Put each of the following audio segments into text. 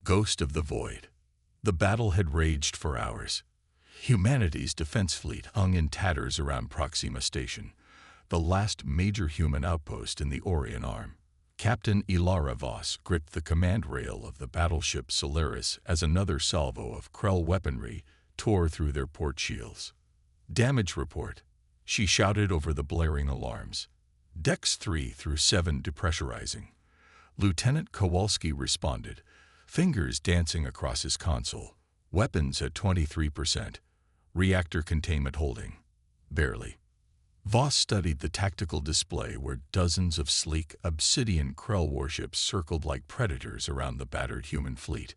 Ghost of the Void. The battle had raged for hours. Humanity's defense fleet hung in tatters around Proxima Station, the last major human outpost in the Orion Arm. Captain Ilara Voss gripped the command rail of the battleship Solaris as another salvo of Krell weaponry tore through their port shields. "Damage report," she shouted over the blaring alarms. "Decks 3 through 7 depressurizing." Lieutenant Kowalski responded, fingers dancing across his console. "Weapons at 23%. Reactor containment holding. Barely." Voss studied the tactical display where dozens of sleek obsidian Krell warships circled like predators around the battered human fleet.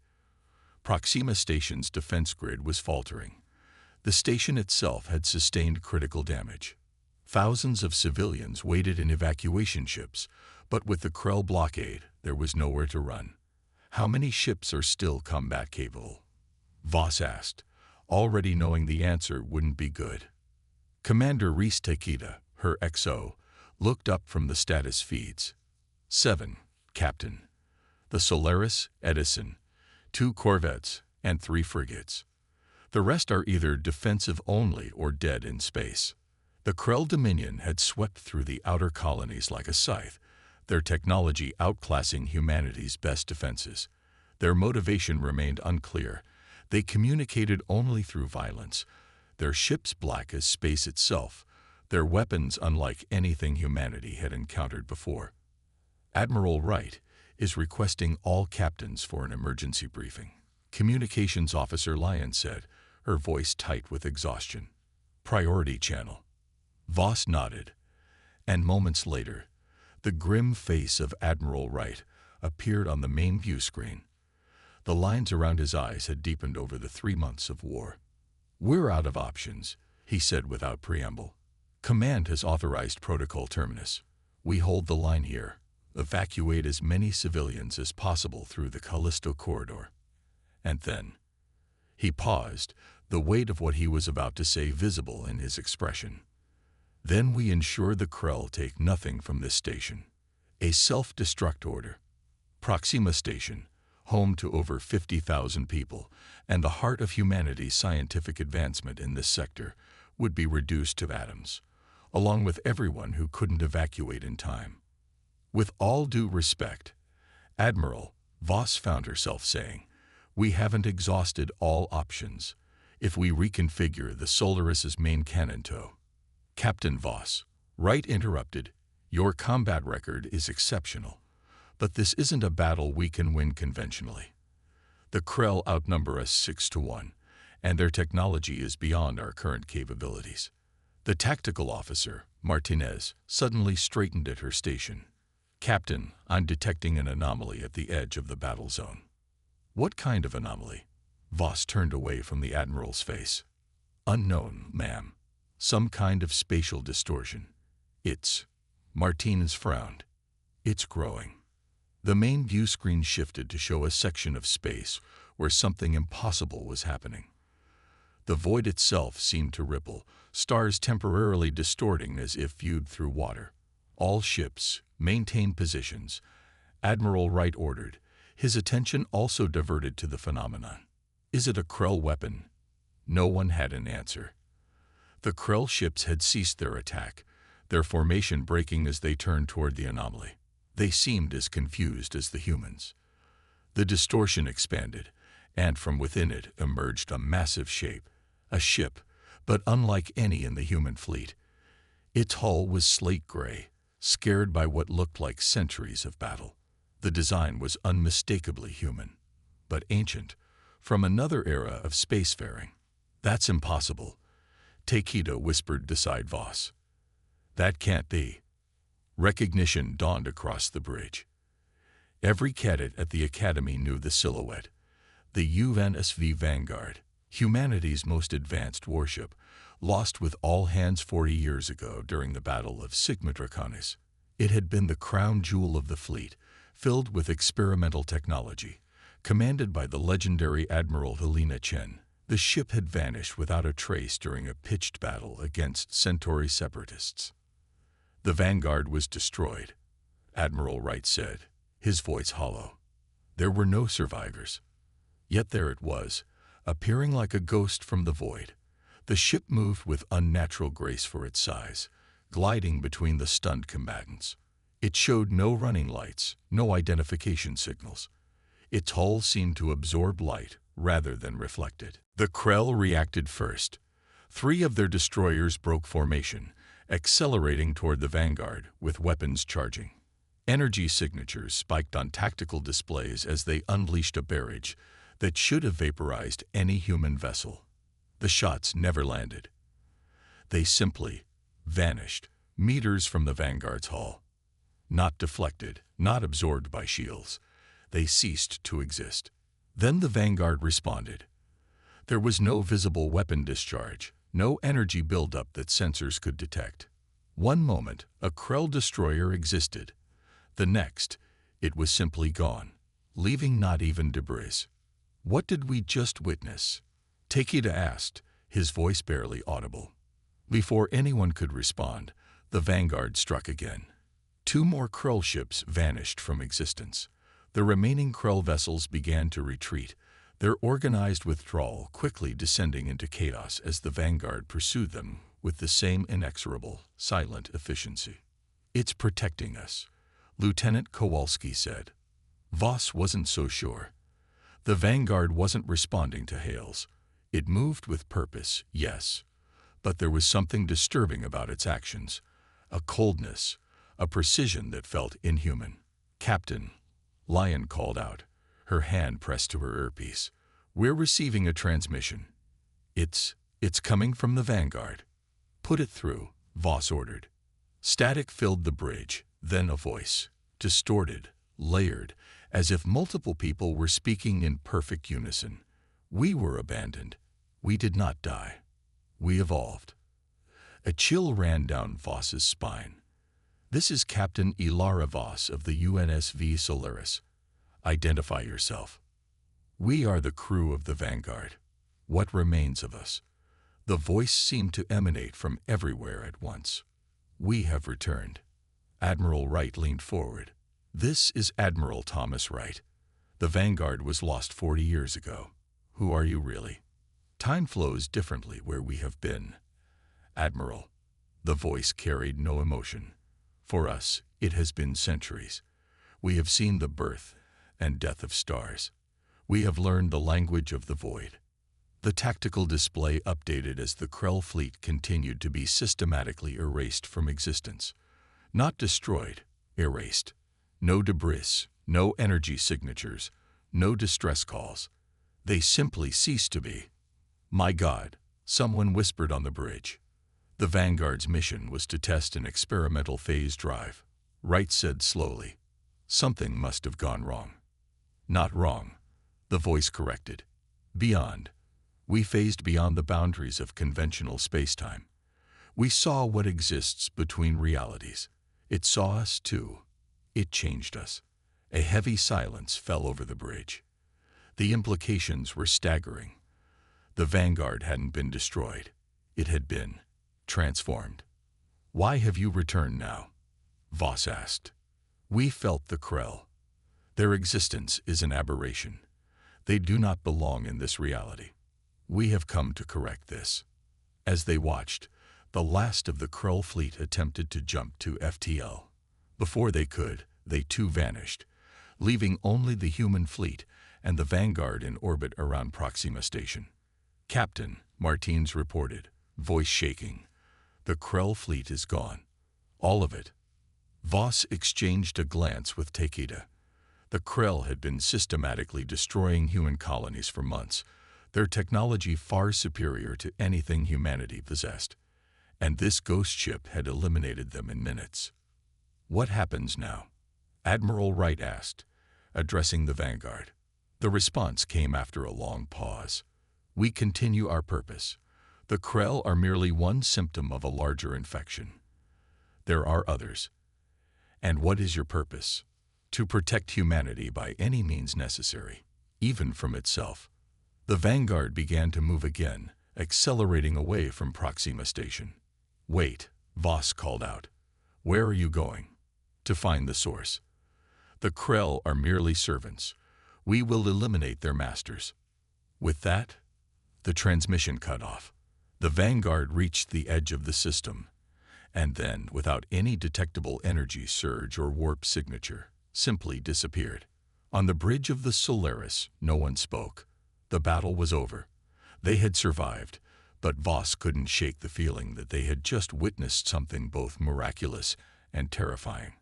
Proxima Station's defense grid was faltering. The station itself had sustained critical damage. Thousands of civilians waited in evacuation ships, but with the Krell blockade, there was nowhere to run. "How many ships are still combat capable?" Voss asked, already knowing the answer wouldn't be good. Commander Reese Takeda, her XO, looked up from the status feeds. 7, Captain. The Solaris, Edison, 2 corvettes, and 3 frigates. The rest are either defensive only or dead in space. The Krell Dominion had swept through the outer colonies like a scythe, their technology outclassing humanity's best defenses. Their motivation remained unclear. They communicated only through violence, their ships black as space itself, their weapons unlike anything humanity had encountered before. "Admiral Wright is requesting all captains for an emergency briefing," Communications Officer Lyon said, her voice tight with exhaustion. "Priority channel." Voss nodded, and moments later, the grim face of Admiral Wright appeared on the main view screen. The lines around his eyes had deepened over the 3 months of war. "We're out of options," he said without preamble. "Command has authorized Protocol Terminus. We hold the line here. Evacuate as many civilians as possible through the Callisto Corridor." And then he paused, the weight of what he was about to say visible in his expression. "Then we ensure the Krell take nothing from this station. A self-destruct order. Proxima Station, home to over 50,000 people, and the heart of humanity's scientific advancement in this sector, would be reduced to atoms, along with everyone who couldn't evacuate in time." "With all due respect, Admiral," Voss found herself saying, "we haven't exhausted all options. If we reconfigure the Solaris's main cannon tow—" "Captain Voss," Wright interrupted, "your combat record is exceptional. But this isn't a battle we can win conventionally. The Krell outnumber us 6-1, and their technology is beyond our current capabilities." The tactical officer, Martinez, suddenly straightened at her station. "Captain, I'm detecting an anomaly at the edge of the battle zone." "What kind of anomaly?" Voss turned away from the Admiral's face. "Unknown, ma'am. Some kind of spatial distortion. It's—" Martinez frowned. "It's growing." The main view screen shifted to show a section of space where something impossible was happening. The void itself seemed to ripple, stars temporarily distorting as if viewed through water. "All ships, maintain positions," Admiral Wright ordered, his attention also diverted to the phenomenon. "Is it a Krell weapon?" No one had an answer. The Krell ships had ceased their attack, their formation breaking as they turned toward the anomaly. They seemed as confused as the humans. The distortion expanded, and from within it emerged a massive shape, a ship, but unlike any in the human fleet. Its hull was slate gray, scared by what looked like centuries of battle. The design was unmistakably human, but ancient, from another era of spacefaring. "That's impossible," Takeda whispered beside Voss. "That can't be." Recognition dawned across the bridge. Every cadet at the academy knew the silhouette. The UNSV Vanguard, humanity's most advanced warship, lost with all hands 40 years ago during the Battle of Sigma Draconis. It had been the crown jewel of the fleet, filled with experimental technology. Commanded by the legendary Admiral Helena Chen, the ship had vanished without a trace during a pitched battle against Centauri separatists. "The Vanguard was destroyed," Admiral Wright said, his voice hollow. "There were no survivors. Yet there it was, appearing like a ghost from the void. The ship moved with unnatural grace for its size, gliding between the stunned combatants. It showed no running lights, no identification signals. Its hull seemed to absorb light rather than reflect it. The Krell reacted first. 3 of their destroyers broke formation, accelerating toward the vanguard with weapons charging. Energy signatures spiked on tactical displays as they unleashed a barrage that should have vaporized any human vessel. The shots never landed. They simply vanished, meters from the vanguard's hull. Not deflected, not absorbed by shields. They ceased to exist. Then the vanguard responded. There was no visible weapon discharge, no energy buildup that sensors could detect. One moment, a Krell destroyer existed. The next, it was simply gone, leaving not even debris. What did we just witness? Takeda asked, his voice barely audible. Before anyone could respond, the vanguard struck again. 2 more Krell ships vanished from existence. The remaining Krell vessels began to retreat, their organized withdrawal quickly descending into chaos as the vanguard pursued them with the same inexorable, silent efficiency. "It's protecting us," Lieutenant Kowalski said. Voss wasn't so sure. The vanguard wasn't responding to hails. It moved with purpose, yes, but there was something disturbing about its actions, a coldness, a precision that felt inhuman. "Captain," Lion called out, her hand pressed to her earpiece. "We're receiving a transmission. It's coming from the vanguard." "Put it through," Voss ordered. Static filled the bridge, then a voice, distorted, layered, as if multiple people were speaking in perfect unison. "We were abandoned. We did not die. We evolved." A chill ran down Voss's spine. "This is Captain Ilara Voss of the UNSV Solaris. Identify yourself." "We are the crew of the Vanguard. What remains of us?" The voice seemed to emanate from everywhere at once. "We have returned." Admiral Wright leaned forward. "This is Admiral Thomas Wright. The Vanguard was lost 40 years ago. Who are you really?" "Time flows differently where we have been, Admiral." The voice carried no emotion. "For us, it has been centuries. We have seen the birth and death of stars. We have learned the language of the void." The tactical display updated as the Krell fleet continued to be systematically erased from existence. Not destroyed, erased. No debris, no energy signatures, no distress calls. They simply ceased to be. "My God," someone whispered on the bridge. The Vanguard's mission was to test an experimental phase drive. Wright said slowly, "Something must have gone wrong." "Not wrong," the voice corrected. "Beyond. We phased beyond the boundaries of conventional spacetime. We saw what exists between realities. It saw us too. It changed us." A heavy silence fell over the bridge. The implications were staggering. The Vanguard hadn't been destroyed. It had been transformed. "Why have you returned now?" Voss asked. "We felt the Krell. Their existence is an aberration. They do not belong in this reality. We have come to correct this." As they watched, the last of the Krell fleet attempted to jump to FTL. Before they could, they too vanished, leaving only the human fleet and the Vanguard in orbit around Proxima Station. "Captain," Martins reported, voice shaking, "the Krell fleet is gone. All of it." Voss exchanged a glance with Takeda. The Krell had been systematically destroying human colonies for months, their technology far superior to anything humanity possessed. And this ghost ship had eliminated them in minutes. "What happens now?" Admiral Wright asked, addressing the Vanguard. The response came after a long pause. "We continue our purpose. The Krell are merely one symptom of a larger infection. There are others. And what is your purpose?" "To protect humanity by any means necessary, even from itself." The Vanguard began to move again, accelerating away from Proxima Station. "Wait," Voss called out. "Where are you going?" "To find the source. The Krell are merely servants. We will eliminate their masters." With that, the transmission cut off. The Vanguard reached the edge of the system, and then, without any detectable energy surge or warp signature, simply disappeared. On the bridge of the Solaris, no one spoke. The battle was over. They had survived, but Voss couldn't shake the feeling that they had just witnessed something both miraculous and terrifying.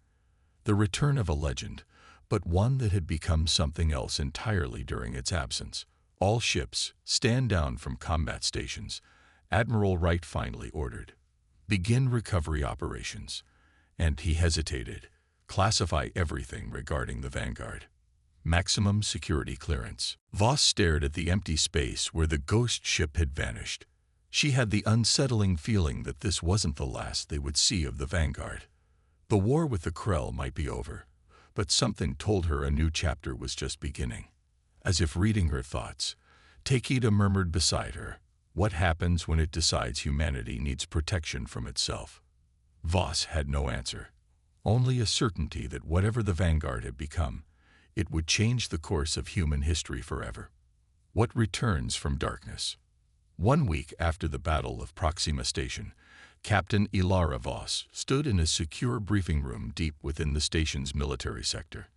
The return of a legend, but one that had become something else entirely during its absence. "All ships, stand down from combat stations," Admiral Wright finally ordered. "Begin recovery operations." And he hesitated. "Classify everything regarding the Vanguard. Maximum security clearance." Voss stared at the empty space where the ghost ship had vanished. She had the unsettling feeling that this wasn't the last they would see of the Vanguard. The war with the Krell might be over, but something told her a new chapter was just beginning. As if reading her thoughts, Takeda murmured beside her, "What happens when it decides humanity needs protection from itself?" Voss had no answer, only a certainty that whatever the Vanguard had become, it would change the course of human history forever. What returns from darkness? 1 week after the Battle of Proxima Station, Captain Ilara Voss stood in a secure briefing room deep within the station's military sector.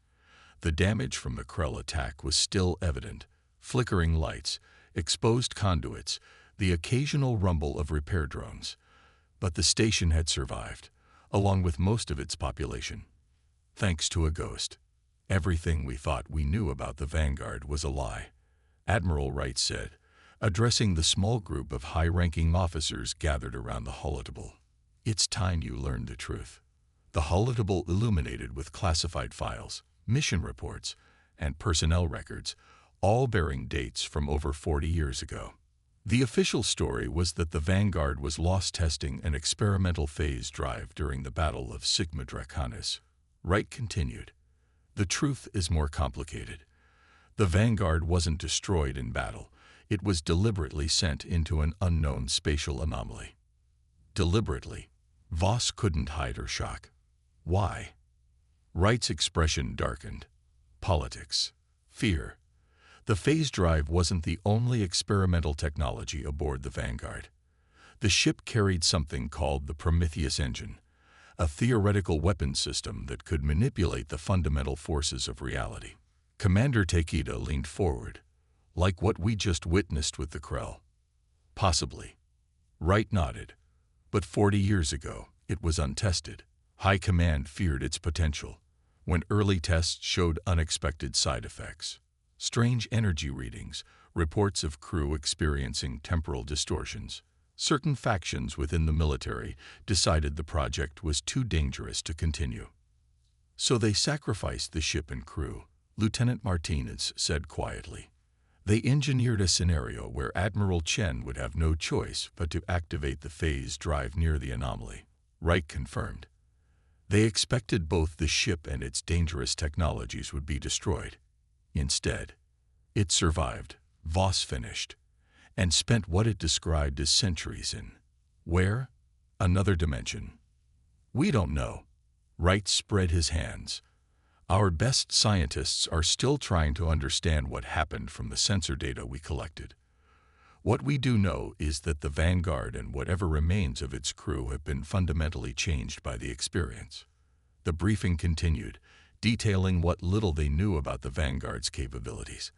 The damage from the Krell attack was still evident: flickering lights, exposed conduits, the occasional rumble of repair drones. But the station had survived, along with most of its population. Thanks to a ghost. "Everything we thought we knew about the Vanguard was a lie," Admiral Wright said, addressing the small group of high-ranking officers gathered around the holotable. "It's time you learned the truth." The holotable illuminated with classified files, mission reports, and personnel records, all bearing dates from over 40 years ago. The official story was that the Vanguard was lost testing an experimental phase drive during the Battle of Sigma Draconis. Wright continued, "The truth is more complicated. The Vanguard wasn't destroyed in battle. It was deliberately sent into an unknown spatial anomaly." Deliberately. Voss couldn't hide her shock. "Why?" Wright's expression darkened. "Politics. Fear. The phase drive wasn't the only experimental technology aboard the Vanguard. The ship carried something called the Prometheus engine, a theoretical weapons system that could manipulate the fundamental forces of reality." Commander Takeda leaned forward. "Like what we just witnessed with the Krell?" "Possibly." Wright nodded. "But 40 years ago, it was untested. High Command feared its potential. When early tests showed unexpected side effects, strange energy readings, reports of crew experiencing temporal distortions, certain factions within the military decided the project was too dangerous to continue. So they sacrificed the ship and crew," Lieutenant Martinez said quietly. "They engineered a scenario where Admiral Chen would have no choice but to activate the phase drive near the anomaly." Wright confirmed. "They expected both the ship and its dangerous technologies would be destroyed. Instead, it survived," Voss finished, "and spent what it described as centuries in, where? Another dimension. We don't know." Wright spread his hands. "Our best scientists are still trying to understand what happened from the sensor data we collected. What we do know is that the Vanguard and whatever remains of its crew have been fundamentally changed by the experience." The briefing continued, detailing what little they knew about the Vanguard's capabilities,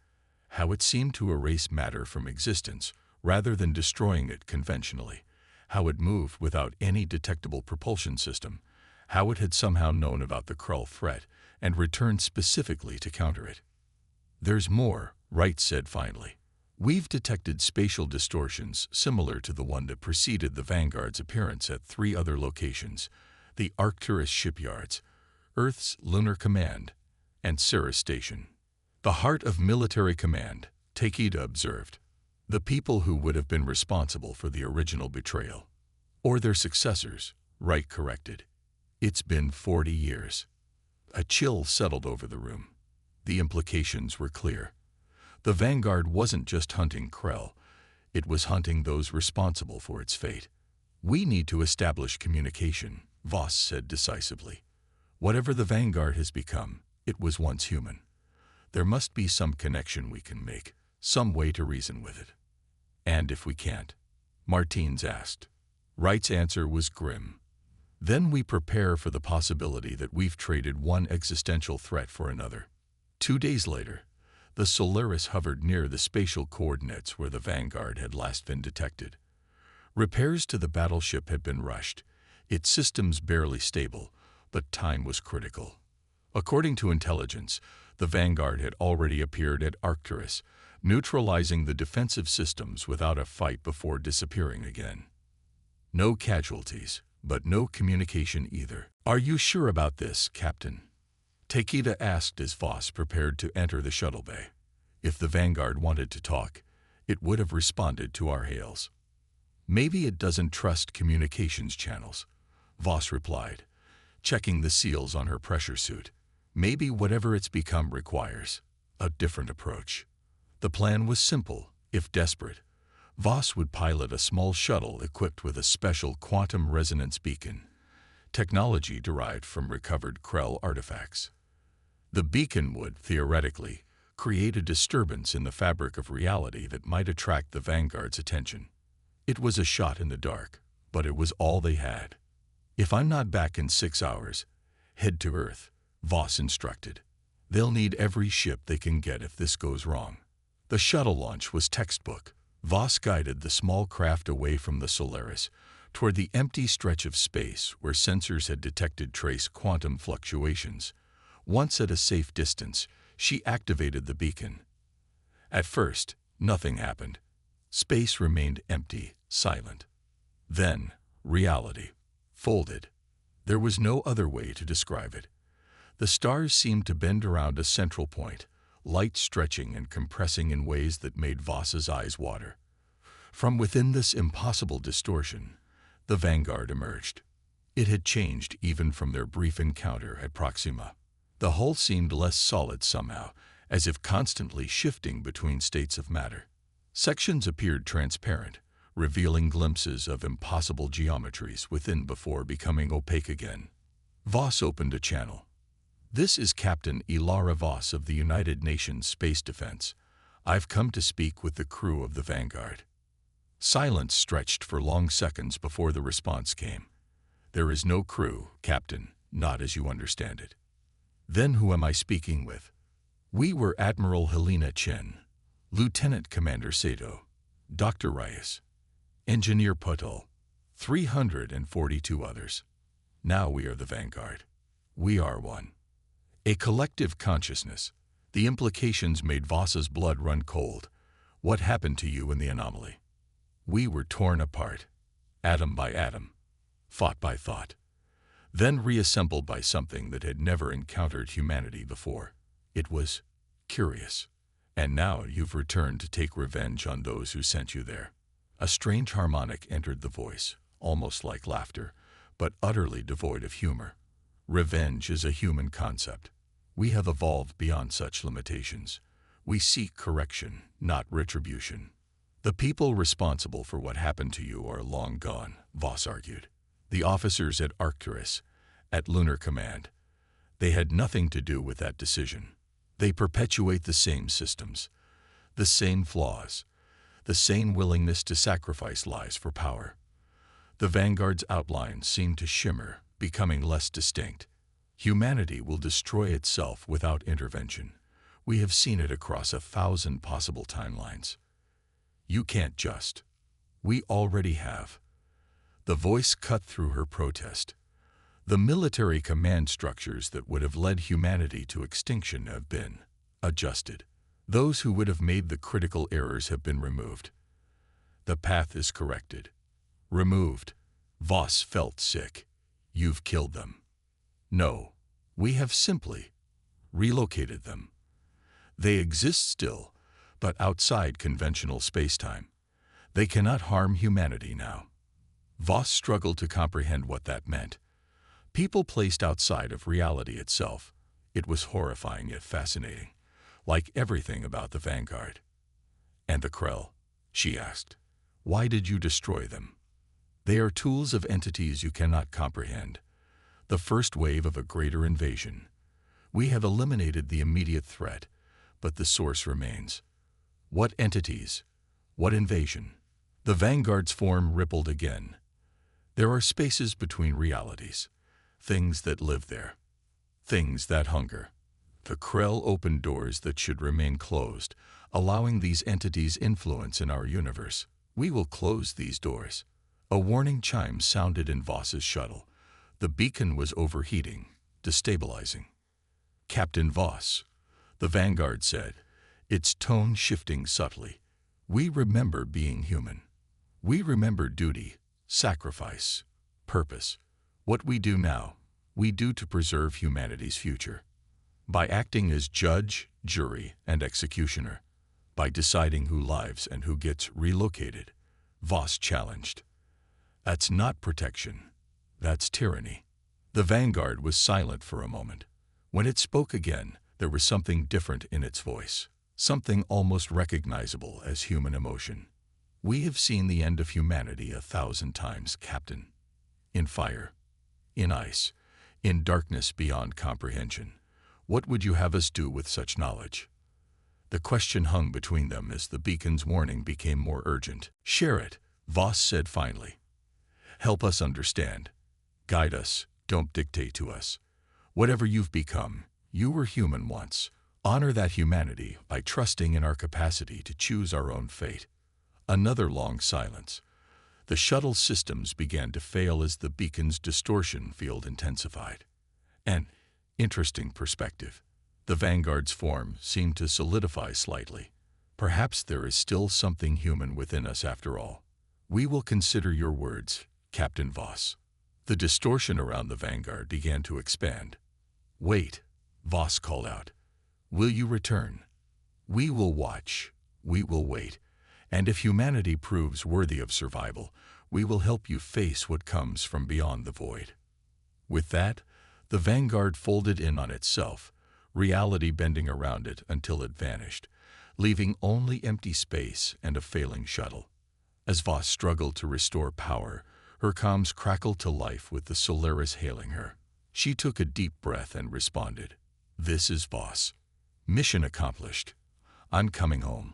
how it seemed to erase matter from existence rather than destroying it conventionally, how it moved without any detectable propulsion system, how it had somehow known about the Krell threat and returned specifically to counter it. "There's more," Wright said finally. "We've detected spatial distortions similar to the one that preceded the Vanguard's appearance at 3 other locations: the Arcturus shipyards, Earth's Lunar Command, and Ceres Station." "The heart of military command," Takeda observed. "The people who would have been responsible for the original betrayal. Or their successors," Wright corrected. "It's been 40 years. A chill settled over the room. The implications were clear. The Vanguard wasn't just hunting Krell, it was hunting those responsible for its fate. "We need to establish communication," Voss said decisively. "Whatever the Vanguard has become, it was once human. There must be some connection we can make, some way to reason with it. And if we can't? Martins asked. Wright's answer was grim. Then we prepare for the possibility that we've traded one existential threat for another. 2 days later, the Solaris hovered near the spatial coordinates where the Vanguard had last been detected. Repairs to the battleship had been rushed, its systems barely stable, but time was critical. According to intelligence, the Vanguard had already appeared at Arcturus, neutralizing the defensive systems without a fight before disappearing again. No casualties, but no communication either. Are you sure about this, Captain? Takeda asked as Voss prepared to enter the shuttle bay. If the Vanguard wanted to talk, it would have responded to our hails. Maybe it doesn't trust communications channels, Voss replied, checking the seals on her pressure suit. Maybe whatever it's become requires a different approach. The plan was simple, if desperate. Voss would pilot a small shuttle equipped with a special quantum resonance beacon, technology derived from recovered Krell artifacts. The beacon would, theoretically, create a disturbance in the fabric of reality that might attract the Vanguard's attention. It was a shot in the dark, but it was all they had. If I'm not back in 6 hours, head to Earth, Voss instructed. They'll need every ship they can get if this goes wrong. The shuttle launch was textbook. Voss guided the small craft away from the Solaris, toward the empty stretch of space where sensors had detected trace quantum fluctuations. Once at a safe distance, she activated the beacon. At first, nothing happened. Space remained empty, silent. Then, reality folded. There was no other way to describe it. The stars seemed to bend around a central point, light stretching and compressing in ways that made Voss's eyes water. From within this impossible distortion, the Vanguard emerged. It had changed even from their brief encounter at Proxima. The hull seemed less solid somehow, as if constantly shifting between states of matter. Sections appeared transparent, revealing glimpses of impossible geometries within before becoming opaque again. Voss opened a channel. This is Captain Ilara Voss of the United Nations Space Defense. I've come to speak with the crew of the Vanguard. Silence stretched for long seconds before the response came. There is no crew, Captain, not as you understand it. Then who am I speaking with? We were Admiral Helena Chen, Lieutenant Commander Sato, Dr. Reyes, Engineer Putul, 342 others. Now we are the Vanguard. We are one. A collective consciousness. The implications made Voss's blood run cold. What happened to you in the anomaly? We were torn apart, atom by atom, thought by thought, then reassembled by something that had never encountered humanity before. It was curious. And now you've returned to take revenge on those who sent you there. A strange harmonic entered the voice, almost like laughter, but utterly devoid of humor. Revenge is a human concept. We have evolved beyond such limitations. We seek correction, not retribution. The people responsible for what happened to you are long gone, Voss argued. The officers at Arcturus, at Lunar Command. They had nothing to do with that decision. They perpetuate the same systems, the same flaws, the same willingness to sacrifice lives for power. The Vanguard's outlines seem to shimmer, becoming less distinct. Humanity will destroy itself without intervention. We have seen it across 1,000 possible timelines. You can't just. We already have. The voice cut through her protest. The military command structures that would have led humanity to extinction have been adjusted. Those who would have made the critical errors have been removed. The path is corrected. Removed. Voss felt sick. You've killed them. No, we have simply relocated them. They exist still, but outside conventional spacetime. They cannot harm humanity now. Voss struggled to comprehend what that meant. People placed outside of reality itself. It was horrifying yet fascinating, like everything about the Vanguard. And the Krell? She asked. Why did you destroy them? They are tools of entities you cannot comprehend. The first wave of a greater invasion. We have eliminated the immediate threat, but the source remains. What entities? What invasion? The Vanguard's form rippled again. There are spaces between realities, things that live there, things that hunger. The Krell opened doors that should remain closed, allowing these entities influence in our universe. We will close these doors. A warning chime sounded in Voss's shuttle. The beacon was overheating, destabilizing. Captain Voss, the Vanguard said, its tone shifting subtly. We remember being human. We remember duty, sacrifice, purpose. What we do now, we do to preserve humanity's future. By acting as judge, jury, and executioner, by deciding who lives and who gets relocated, Voss challenged. That's not protection. That's tyranny. The Vanguard was silent for a moment. When it spoke again, there was something different in its voice, something almost recognizable as human emotion. We have seen the end of humanity 1,000 times, Captain. In fire, in ice, in darkness beyond comprehension. What would you have us do with such knowledge? The question hung between them as the beacon's warning became more urgent. Share it, Voss said finally. Help us understand. Guide us, don't dictate to us. Whatever you've become, you were human once. Honor that humanity by trusting in our capacity to choose our own fate. Another long silence. The shuttle systems began to fail as the beacon's distortion field intensified. An interesting perspective. The Vanguard's form seemed to solidify slightly. Perhaps there is still something human within us after all. We will consider your words, Captain Voss. The distortion around the Vanguard began to expand. Wait, Voss called out. Will you return? We will watch. We will wait. And if humanity proves worthy of survival, we will help you face what comes from beyond the void. With that, the Vanguard folded in on itself, reality bending around it until it vanished, leaving only empty space and a failing shuttle. As Voss struggled to restore power, her comms crackled to life with the Solaris hailing her. She took a deep breath and responded. This is Voss. Mission accomplished. I'm coming home.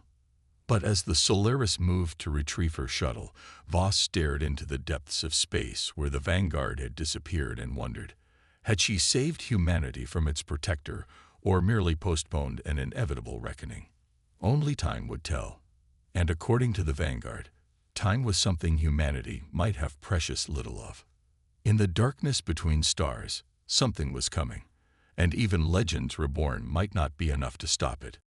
But as the Solaris moved to retrieve her shuttle, Voss stared into the depths of space where the Vanguard had disappeared and wondered. Had she saved humanity from its protector or merely postponed an inevitable reckoning? Only time would tell. And according to the Vanguard, time was something humanity might have precious little of. In the darkness between stars, something was coming, and even legends reborn might not be enough to stop it.